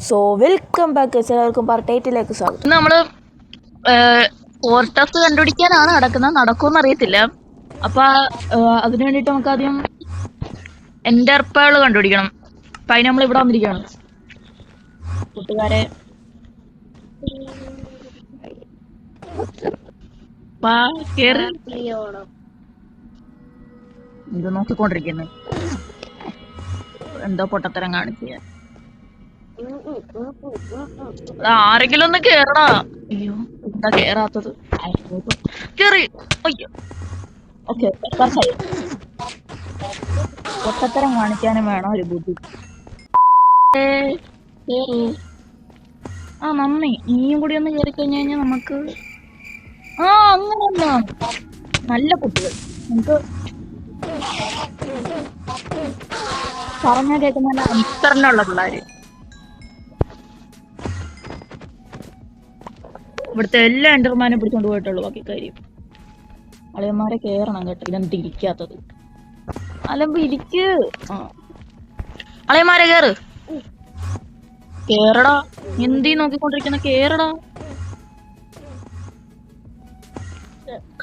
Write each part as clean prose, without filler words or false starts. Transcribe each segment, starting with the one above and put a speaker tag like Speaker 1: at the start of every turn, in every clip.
Speaker 1: So welcome back, എല്ലാവർക്കും പാർട്ടേറ്റിലേക്ക് സ്വാഗതം.
Speaker 2: നമ്മള് പോർട്ടസ് കണ്ടുപിടിക്കാനാണ് നടക്കുന്നത്, നടക്കുമെന്ന് അറിയത്തില്ല. അപ്പൊ അതിനു വേണ്ടിട്ട് നമുക്ക് ആദ്യം എൻഡർപ്പേൾ കണ്ടുപിടിക്കണം. അപ്പൊ അതിന് നമ്മൾ ഇവിടെ വന്നിരിക്കുകയാണ് കൂട്ടുകാരെ. ഇത് നോക്കിക്കൊണ്ടിരിക്കുന്നു, എന്തോ പൊട്ടത്തരം കാണിക്കുക. ആരെങ്കിലും ഒന്ന് കേറടാ. അയ്യോ, എന്താ കേറാത്തത്? കേറി. അയ്യോ, ഓക്കെ. പൊട്ടത്തരം കാണിക്കാനും വേണം ഒരു ബുദ്ധി. ആ നന്ദി, നീയും കൂടി ഒന്ന് കേറി കഴിഞ്ഞു കഴിഞ്ഞാൽ നമുക്ക് അങ്ങനെയല്ല, നല്ല കുട്ടികൾ. നമുക്ക് പറഞ്ഞാൽ കേൾക്കുന്ന നല്ല അനുസരണമുള്ള പിള്ളേര്. ഇവിടുത്തെ എല്ലാ എൻഡർമാനെ പിടിച്ചോണ്ട് പോയിട്ടുള്ളൂ, ബാക്കി കാര്യം. അളിയന്മാരെ കേറണം കേട്ടോ, ഇതെന്ത് ഇരിക്കാത്തത്? അലമ്പ് ഇരിക്ക്. അളിയന്മാരെ കേറ്, കേറടാ. എന്തീ നോക്കിക്കൊണ്ടിരിക്കുന്ന? കേറടാ.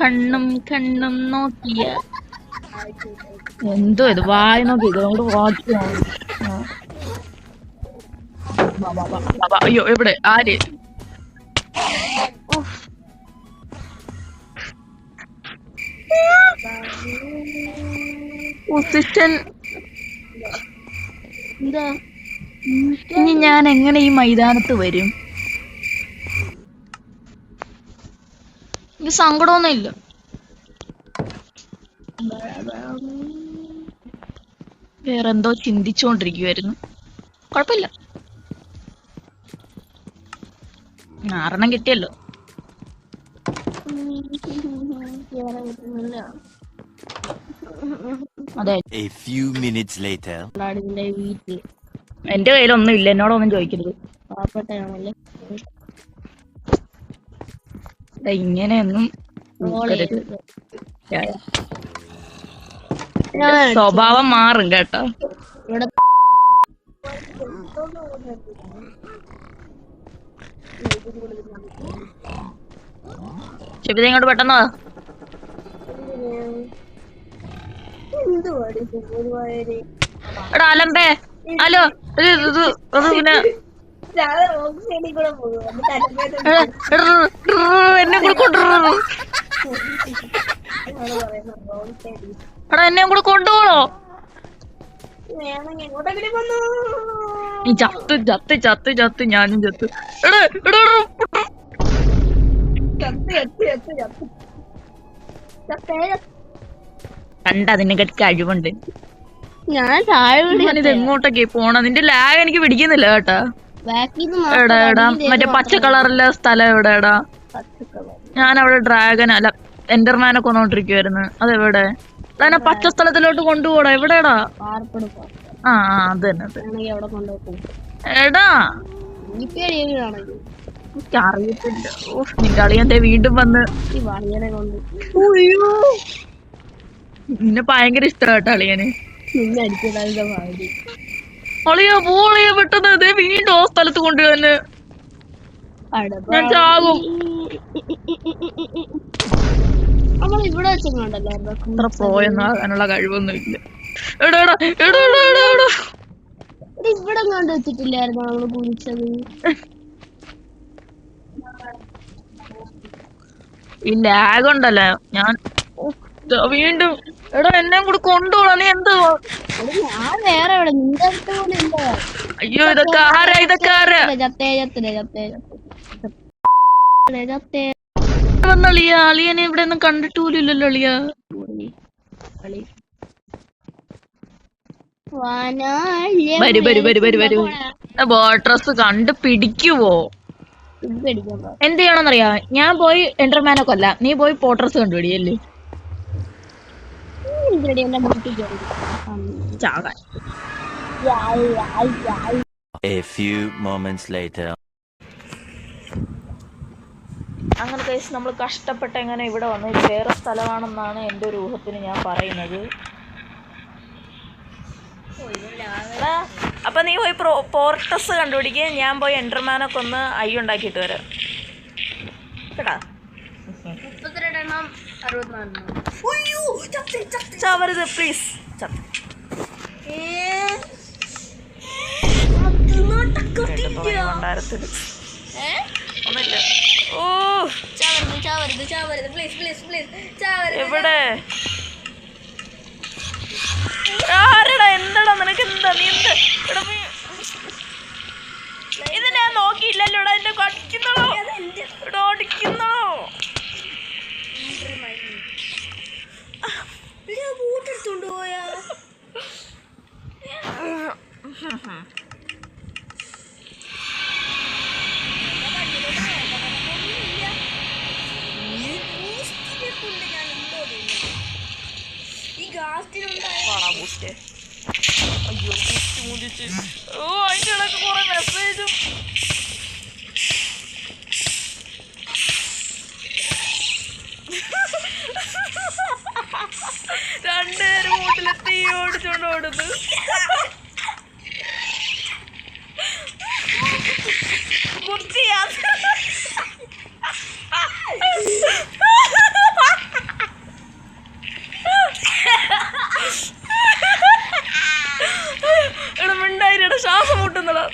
Speaker 2: കണ്ണും കണ്ണും നോക്കിയ എന്തോ ഇത്, വായ നോക്കി ഇതോട് വാക്കി. അയ്യോ, എവിടെ? ആര്? എന്താ ഇനി ഞാൻ എങ്ങനെ ഈ മൈതാനത്ത് വരും? എനിക്ക് സങ്കടമൊന്നും ഇല്ല. വേറെന്തോ ചിന്തിച്ചുകൊണ്ടിരിക്കുവായിരുന്നു. കുഴപ്പമില്ല, 6 കിട്ടിയല്ലോ. അതെ, എന്റെ കയ്യിലൊന്നും ഇല്ല, എന്നോടൊന്നും ചോദിക്കരുത്. ഇങ്ങനെയൊന്നും സ്വഭാവം മാറും കേട്ടോ. ശരി, ഇങ്ങോട്ട് പെട്ടെന്ന്. എടാ അലമ്പേ, ഹലോ. പിന്നെ എന്നെ കൂടെ കൊണ്ടുപോകണോ? എടാ എന്നെ കൂടെ കൊണ്ടുപോകണോ? നീ ചത്ത് ചത്ത് ചത്ത് ചത്ത് ഞാനും ചത്ത്. എടാ എടാ കണ്ട, അതിനെ കഴിവുണ്ട്. ഞാനിത് എങ്ങോട്ടൊക്കെ പോണ? നിന്റെ ലാഗ് എനിക്ക് പിടിക്കുന്നില്ല കേട്ടാ. എടാ എടാ, മറ്റേ പച്ച കളറിലെ സ്ഥലം എവിടെടാ? ഞാൻ അവിടെ ഡ്രാഗൻ അല്ല എൻഡർമാനെ കൊന്നോണ്ടിരിക്കുവായിരുന്നു. അതെവിടെ? അതെന്നെ പച്ച സ്ഥലത്തിലോട്ട് കൊണ്ടുപോടാ. എവിടെടാ? ആ അത് തന്നെ. എടാ അറിയത്തില്ല. നിന്റെ അളിയന്റെ വീണ്ടും വന്ന്. നിന്നെ ഭയങ്കര ഇഷ്ടം കേട്ടോ അളിയന്. അളിയോ പോളിയോ പെട്ടെന്ന് അതേ വീണ്ടും ആ സ്ഥലത്ത് കൊണ്ടുവന്ന് ഞാൻ ചാകും. അത്ര പോയൊന്നും ആകാനുള്ള കഴിവൊന്നും ഇല്ല. എടാ എടാ എടാ എടാ എടാ എടാ,
Speaker 3: ഇവിടെ കണ്ടു വെച്ചിട്ടില്ലായിരുന്നു നമ്മള് കുളിച്ചത്.
Speaker 2: ഈ ലാഗ് ഉണ്ടല്ലോ. ഞാൻ വീണ്ടും എടാ എന്നെ കൂടെ കൊണ്ടുപോകാ. നീ എന്തോ?
Speaker 3: ഞാൻ വേറെ എവിടെ, നിന്റെ അടുത്ത് പോലെ ഇല്ല.
Speaker 2: അയ്യോ, ഇതൊക്കെ ആരാ? ഇതൊക്കെ ആരാ? വന്നളിയ, അളിയനെ ഇവിടെ ഒന്നും കണ്ടിട്ട് പോലും ഇല്ലല്ലോ അളിയ. വരൂ വരൂ വരൂ വരൂ വരൂ. ബോട്രസ് കണ്ട് പിടിക്കുവോ? എന്ത് ചെയ്യണമെന്നറിയാ? ഞാൻ പോയി എൻഡർമാനെ കൊല്ലാം, നീ പോയി പോട്രസ് കണ്ടുപിടിയല്ലേ. ചാകാൻ. അങ്ങനെ കഴിച്ച് നമ്മൾ കഷ്ടപ്പെട്ട് എങ്ങനെ ഇവിടെ വന്നു. ഇത് വേറെ സ്ഥലമാണെന്നാണ് എൻ്റെ ഒരു ഊഹത്തിന് ഞാൻ പറയുന്നത്. അപ്പം നീ പോയി പോർട്ടസ് കണ്ടുപിടിക്കുക, ഞാൻ പോയി എൻഡർമാനൊക്കെ ഒന്ന് ഐ ഉണ്ടാക്കിയിട്ട് വരാം കേട്ടാ.
Speaker 3: 32 എണ്ണം 64
Speaker 2: ചാവരുത് പ്ലീസ്. ഒന്നുമില്ല. ഓ എവിടെ ആരടാ? എന്താടാ നിനക്ക്? എന്താ നീ എന്താ ഇത്? ഞാൻ നോക്കിയില്ലല്ലോ. ഇവിടെ എന്റെ കടിക്കുന്നോ ഇവിടെ ഓടിക്കുന്നോ?
Speaker 3: ബൂട്ടെടുത്തോണ്ട് പോയാ
Speaker 2: അയ്യോ മുതിച്ച്. ഓ അതിൻ്റെ ഇടയ്ക്ക് കുറെ മെസ്സേജും. രണ്ടുപേരും വീട്ടിലെത്തി ഓടിച്ചോണ്ട് ഓടുന്നു. ബുദ്ധിയാ ഇടമുണ്ടായിരട ശ്വാസം മുട്ടുന്നടാ.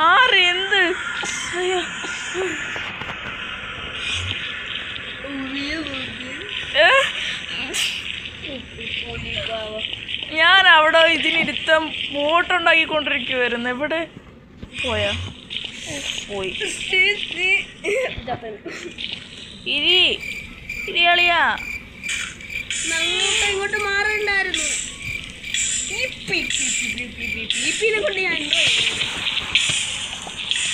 Speaker 2: ആറ് എന്ത്? അയ്യോ ഞാൻ അവിടെ ഇതിനിരുത്തം ബോട്ടുണ്ടാക്കിക്കൊണ്ടിരിക്കുവായിരുന്നു. എവിടെ പോയാ? പോയി. ഇരിയാളിയാ
Speaker 3: ഇങ്ങോട്ട് മാറണ്ടായിരുന്നു. കൊണ്ട് ഞാൻ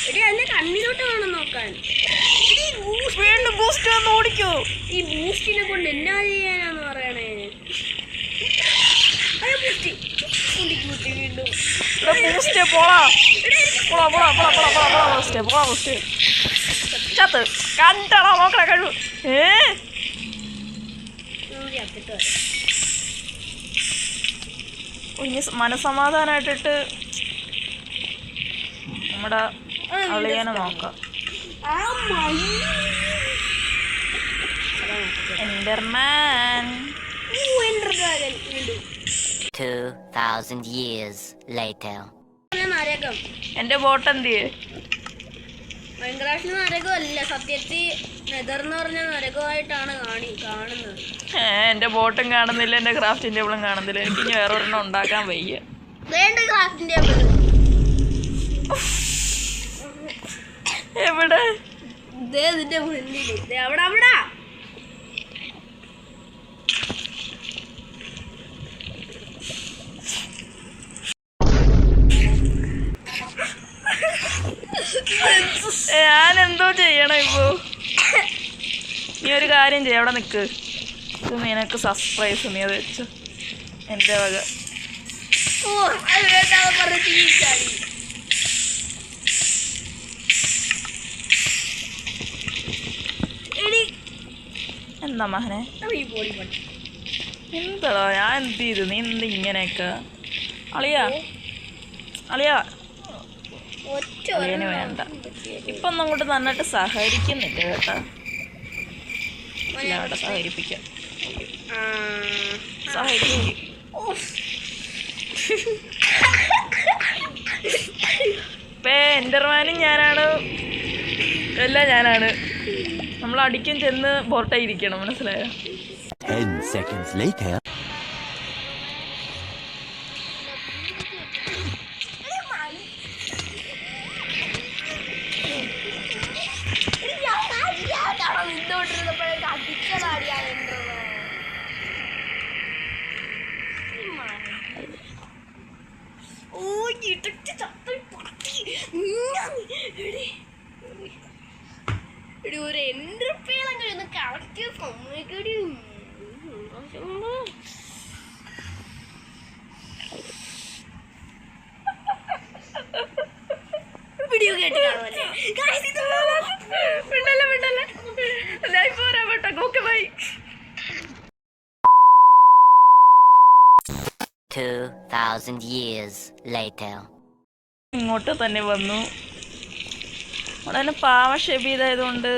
Speaker 3: എടി എന്നെ കണ്ണിലോട്ട് വേണം നോക്കാൻ.
Speaker 2: വീണ്ടും ബൂസ്റ്റ് വന്ന് ഓടിക്കോ.
Speaker 3: ഈ ബൂസ്റ്റിനെ കൊണ്ട് എന്നാ ചെയ്യാനാന്ന് പറയണേ? വീണ്ടും
Speaker 2: ചത്ത് കണ്ടടാ നോക്കണ കഴിവ്. ഇനി മനസമാധാനായിട്ടിട്ട് നമ്മുടെ അളിയനെ നോക്കാം. Enderman
Speaker 4: 2000 years later.
Speaker 2: എന്റെ ബോട്ട് എന്തിയേ?
Speaker 3: മൈൻക്രാഫ്റ്റിന് നരകമല്ല, സത്യത്തിൽ നെതർന്ന് പറഞ്ഞ നരകമായിട്ടാണ് കാണുന്നത്.
Speaker 2: എന്റെ ബോട്ടും കാണുന്നില്ല, എന്റെ ക്രാഫ്റ്റിംഗ് ടേബിളും കാണുന്നില്ല. എനിക്ക് ഇനി വേറെ ഒരെണ്ണം ഉണ്ടാക്കാൻ വയ്യ.
Speaker 3: ക്രാഫ്റ്റിംഗ് ടേബിൾ
Speaker 2: എവിടെ?
Speaker 3: ഇതിന്റെ മുന്നിൽ അവിടെ
Speaker 2: ഞാൻ എന്തോ ചെയ്യണം ഇപ്പോ? നീ ഒരു കാര്യം ചെയ്യ, അവിടെ നിക്ക്. ഇത് നിനക്ക് സർപ്രൈസ്. നീ അത് വെച്ചു എന്റെ വക. എന്താ മഹനെ? എന്താടാ ഞാൻ എന്ത് ചെയ്തു? നീ എന്ത് ഇങ്ങനെയൊക്കെ? അളിയാ അളിയന് വേണ്ട. ഇപ്പൊ ഒന്നും അങ്ങോട്ട് നന്നായിട്ട് സഹകരിക്കുന്നില്ല കേട്ടാ. അവിടെ സഹകരിപ്പിക്കാം. സഹകരിക്കും. ഇപ്പൊ എൻഡർമാനും ഞാനാണ്, എല്ലാം ഞാനാണ്. നമ്മൾ അടിക്കും ചെന്ന് ബോട്ടായിരിക്കണം, മനസ്സിലായോ?
Speaker 4: 10 seconds later.
Speaker 3: ഒരു എൻട്രപ്പേളെങ്കിലും കളക്ട് സമ്മതിക്കടി. വീഡിയോ കേട്ട് കാണുമല്ലേ?
Speaker 2: ലൈഫ് വരാൻ പറ്റോ? Okay bye.
Speaker 4: 2,000 years later.
Speaker 2: ഇങ്ങോട്ട് തന്നെ വന്നു. അവിടെ തന്നെ പാവ ഷെബി ഇതായതുകൊണ്ട്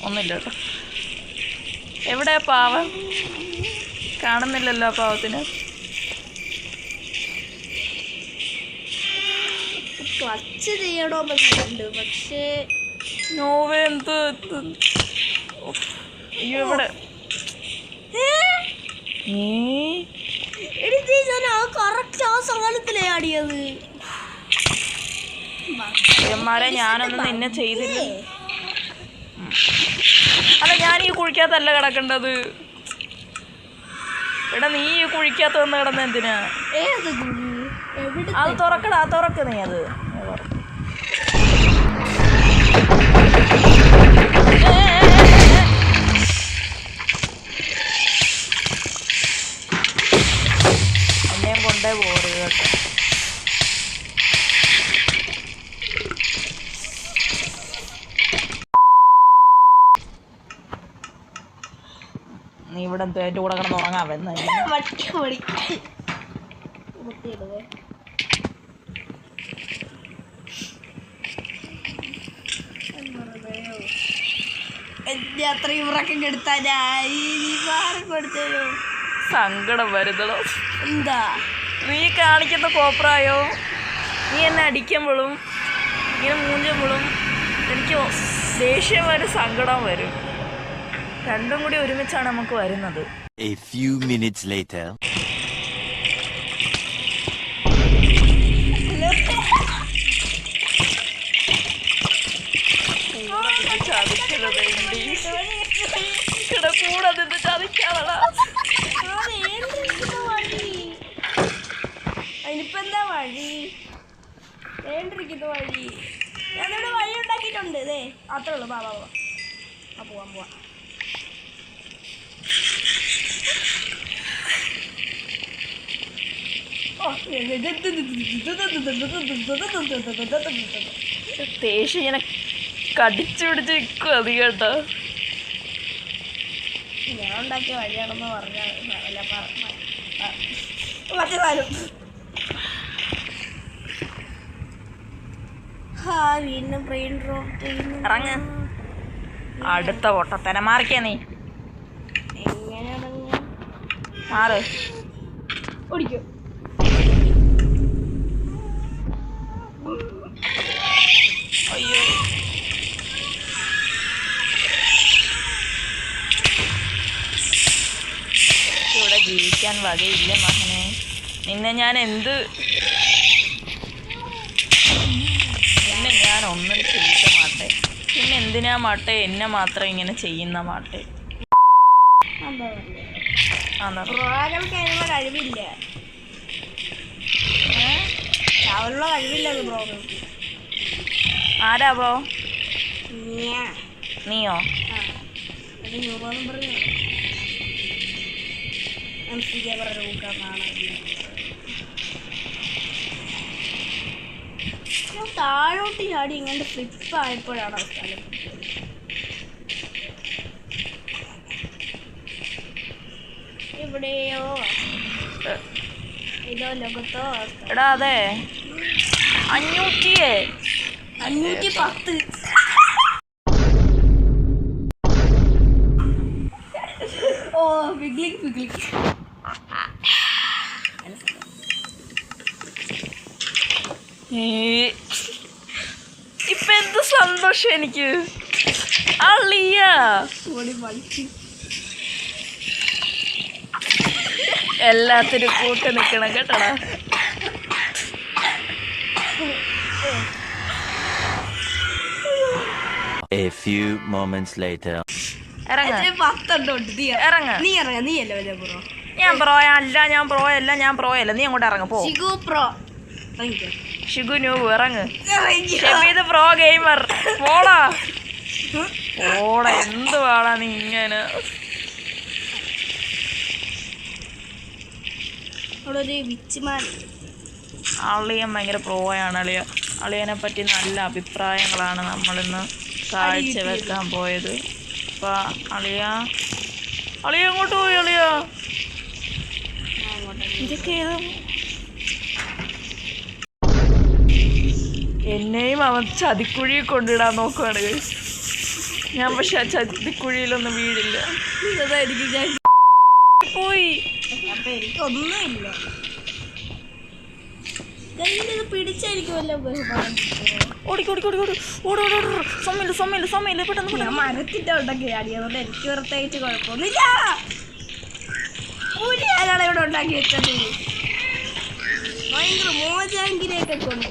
Speaker 2: ഒന്നില്ല കേട്ടോ. എവിടെയാ പാവം? കാണുന്നില്ലല്ലോ ആ പാവത്തിന്.
Speaker 3: ക്ലച്ച് ചെയ്യണമെന്നുണ്ട്, പക്ഷേ
Speaker 2: നോവേ എന്ത് അയ്യോ ഇവിടെ
Speaker 3: കറക്റ്റ് ആ സാധനത്തിലേ ആടിയത്.
Speaker 2: ന്മാരെ ഞാനൊന്നും നിന്നെ ചെയ്തില്ലേ. അല്ല ഞാൻ ഈ കുഴിക്കകത്തല്ല കിടക്കേണ്ടത്. എടാ നീ ഈ കുഴിക്കകത്ത് വന്ന് കിടന്ന എന്തിനാ? അത് തുറക്കടാ, തുറക്ക് നീ. അത് എന്നെയും കൊണ്ടേ പോരുക കേട്ടോ. നീ ഇവിടെ എൻ്റെ കൂടെ കിടന്ന് ഉറങ്ങാൻ വരുന്ന
Speaker 3: എന്റെ അത്രയും ഉറക്കം കെടുത്താ കൊടുത്തോ.
Speaker 2: സങ്കടം വരുന്നതോ
Speaker 3: എന്താ
Speaker 2: നീ കാണിക്കുന്ന കോപ്രായോ? നീ എന്നെ അടിക്കുമ്പോഴും ഇങ്ങനെ മൂഞ്ചുമ്പോഴും എനിക്ക് ദേഷ്യം വരും, സങ്കടം വരും. രണ്ടും കൂടി ഒരുമിച്ചാണ് നമുക്ക് വരുന്നത്.
Speaker 4: A few minutes later.
Speaker 3: അതിനിപ്പോ എന്താ വഴി? വേണ്ടിരിക്കുന്ന വഴി ഞാനിവിടെ വഴി ഉണ്ടാക്കിയിട്ടുണ്ട്. ഇതേ അത്രേ ഉള്ളൂ. പോവാം പോവാം.
Speaker 2: ദേഷ്യം ഇങ്ങനെ കടിച്ചു പിടിച്ച് നിൽക്കും അത് കേട്ടോ.
Speaker 3: ഞാൻ ഉണ്ടാക്കിയ വഴിയാണെന്ന് പറഞ്ഞാൽ മറ്റേ സാധനം വീണ്ടും ബ്രെയിൻ ഡ്രോപ്പ് ചെയ്യുന്നു.
Speaker 2: ഇറങ്ങ്. അടുത്ത പൊട്ടത്തനെ മാറിക്കാ നീ.
Speaker 3: എങ്ങനെ
Speaker 2: മാറ്.
Speaker 3: ഓടിക്കും.
Speaker 2: അയ്യോ ഇവിടെ ജീവിക്കാൻ വകയില്ല മകനെ. നിന്നെ ഞാൻ ഒന്നും ചെയ്ത മാട്ടെ. പിന്നെ എന്തിനാ മാട്ടെ എന്നെ മാത്രം ഇങ്ങനെ ചെയ്യുന്ന മാട്ടെ?
Speaker 3: അതിനുള്ള കഴിവില്ല. അവനുള്ള കഴിവില്ലത് ബ്രോകൾക്ക്.
Speaker 2: ആരാ ബ്രോ? നീയോ?
Speaker 3: താഴോട്ട് ചാടി ഇങ്ങനെ ഫ്ലിപ്പ് ആയപ്പോഴാണ് ആ സ്ഥലം. എവിടെയോ ഇതോ ലോകത്തോ.
Speaker 2: എടാ അതെ 510.
Speaker 3: ഓ പിഗ്ലിക്.
Speaker 2: ഇപ്പൊ എന്ത് സന്തോഷം എനിക്ക്. അളിയ എല്ലാത്തിനും കൂട്ട് നിക്കണം കേട്ടടാ.
Speaker 4: A few moments later.
Speaker 2: ഇറങ്ങ.
Speaker 3: നീ അല്ലേ വലിയ ബ്രോ?
Speaker 2: ഞാൻ പ്രോയല്ല. നീ അങ്ങോട്ട് ഇറങ്ങ പോ. ഷിഗു ന്യൂബ് ഇറങ്ങ്. Shebeed pro gamer. പോടാ എന്ത് പാടാ നീ ഇങ്ങനെ. അളിയൻ ഭയങ്കര പ്രോയാണ്. അളിയനെ പറ്റി നല്ല അഭിപ്രായങ്ങളാണ് നമ്മളിന്ന് കാഴ്ച വെക്കാൻ പോയത്. അപ്പൊ അളിയ എങ്ങോട്ട് പോയി അളിയ? ഇതൊക്കെ ഏത് എന്നെയും അവൻ ചതിക്കുഴി കൊണ്ടിടാൻ നോക്കുവാണ്. ഞാൻ പക്ഷെ ആ ചതിക്കുഴിയിലൊന്നും വീടില്ല.
Speaker 3: അതായിരിക്കും ഞാൻ
Speaker 2: പോയി
Speaker 3: അപ്പൊ എനിക്കൊന്നുമില്ല. ഇതെങ്ങനെ പിടിച്ചായിരിക്കുമല്ലോ
Speaker 2: സമയമില്ല പെട്ടെന്ന്
Speaker 3: ഞാൻ മരത്തിന്റെ ഉണ്ടാക്കി ആടി, അതുകൊണ്ട് എനിക്ക് പ്രത്യേകിച്ച് കുഴപ്പമൊന്നുമില്ല. ആരാളെ ഇവിടെ ഉണ്ടാക്കി വെച്ചത് ഭയങ്കര മോജാങ്കിനെയൊക്കെ കൊണ്ട്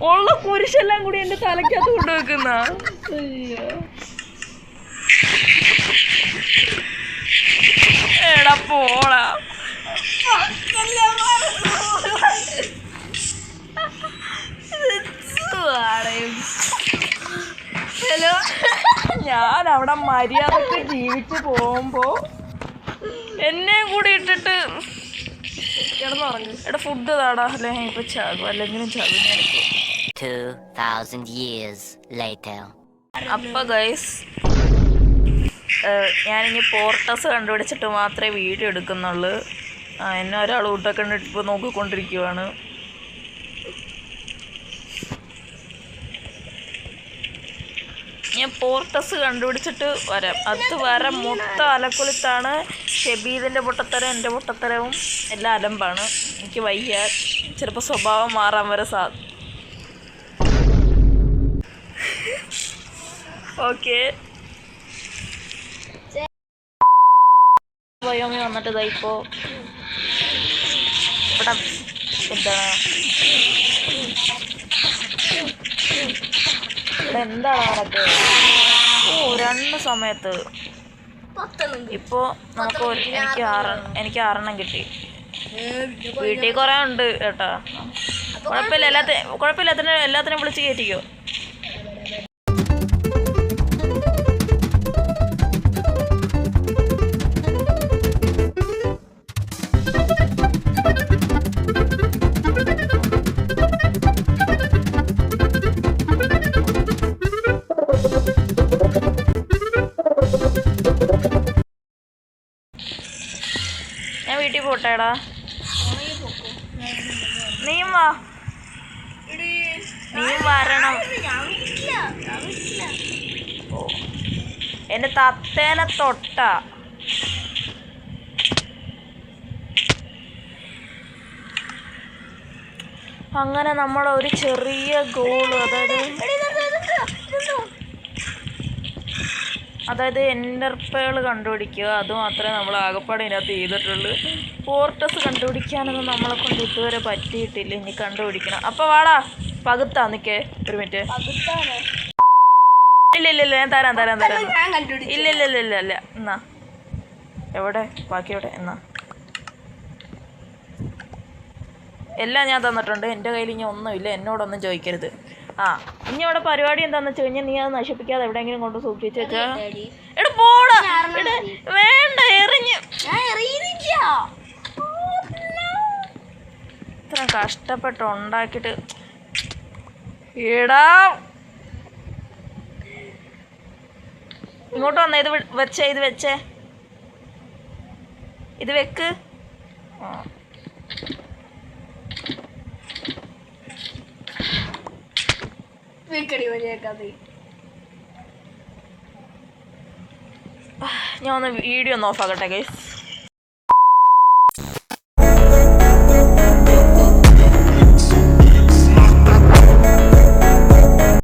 Speaker 2: ഉള്ള കുരിശെല്ലാം കൂടി എന്റെ തലക്കകത്ത് കൊണ്ടുവെക്കുന്ന. എടാ പോടാ. ഹലോ, ഞാൻ അവിടെ മര്യാദക്ക് ജീവിച്ച് പോകുമ്പോ എന്നെയും കൂടി ഇട്ടിട്ട് കിടന്നുറങ്ങി. എടാ ഫുഡ് താടാ, അല്ലെ ഇപ്പൊ ചാകും, അല്ലെങ്കിലും ചാകും.
Speaker 4: 2000 years later.
Speaker 2: അപ്പൊ ഗൈസ്, ഞാനിനി പോർട്ടസ് കണ്ടുപിടിച്ചിട്ട് മാത്രമേ വീഡിയോ എടുക്കുന്നുള്ളൂ. എന്നെ ഒരാൾ ഊട്ടൊക്കെ ഇപ്പോൾ നോക്കിക്കൊണ്ടിരിക്കുവാണ്. ഞാൻ പോർട്ടസ് കണ്ടുപിടിച്ചിട്ട് വരാം. അതുവരെ മൊത്തം അലക്കുലത്താണ്. ഷെബീദിൻ്റെ പൊട്ടത്തരം, എൻ്റെ പൊട്ടത്തരവും എല്ലാം അലമ്പാണ്. എനിക്ക് വയ്യ. ചിലപ്പോൾ സ്വഭാവം മാറാൻ വരെ ഓക്കെ. വയോമി വന്നിട്ട് ഇതായിപ്പോ ഇവിടെ എന്താണ് എന്താണ് നടക്കുക? രണ്ട് സമയത്ത് ഇപ്പോ നമുക്ക് എനിക്ക് 6 കിട്ടി. വീട്ടിൽ കുറെ ഉണ്ട് കേട്ടാ. കുഴപ്പമില്ല, എല്ലാത്തിനും വിളിച്ച് കയറ്റിക്കോ. ഞാൻ വീട്ടിൽ പോട്ടേടാ, നീയും വാ. നീയും വരണം. എന്റെ തത്തേനെ തൊട്ട അങ്ങനെ നമ്മളെ ഒരു ചെറിയ ഗോള്, അതായത് എൻ്റർപേൾ കണ്ടുപിടിക്കുക. അതുമാത്രമേ നമ്മൾ ആകപ്പാടെ ഇതിനകത്ത് ചെയ്തിട്ടുള്ളൂ. പോർട്ടസ് കണ്ടുപിടിക്കാനൊന്നും നമ്മളെ കൊണ്ട് ഇതുവരെ പറ്റിയിട്ടില്ല. ഇനി കണ്ടുപിടിക്കണം. അപ്പോൾ വാടാ, പകുത്താ നിൽക്കേ ഒരു മിനിറ്റ്. ഇല്ല ഞാൻ തരാം. ഇല്ല എന്നാ എവിടെ ബാക്കി എവിടെ? എന്നാ എല്ലാം ഞാൻ തന്നിട്ടുണ്ട്. എൻ്റെ കയ്യിൽ ഇനി ഒന്നുമില്ല. എന്നോടൊന്നും ചോദിക്കരുത്. ഇനി അവിടെ പരിപാടി എന്താന്ന് വെച്ച് കഴിഞ്ഞാൽ നീ അത് നശിപ്പിക്കാതെ എവിടെയെങ്കിലും കൊണ്ട് സൂക്ഷിച്ച് വെച്ചാ. എടാ പോടാ, വേണ്ട, എറിഞ്ഞ് ഇത്ര കഷ്ടപ്പെട്ട് ഉണ്ടാക്കിട്ട്. എടാ ഇങ്ങോട്ട് വന്നേ, ഇത് വെച്ചേ, ഇത് വെക്ക്. ഞാൻ ഒന്ന് വീഡിയോ ഒന്ന് ഓഫാക്കട്ടെ ഗൈസ്.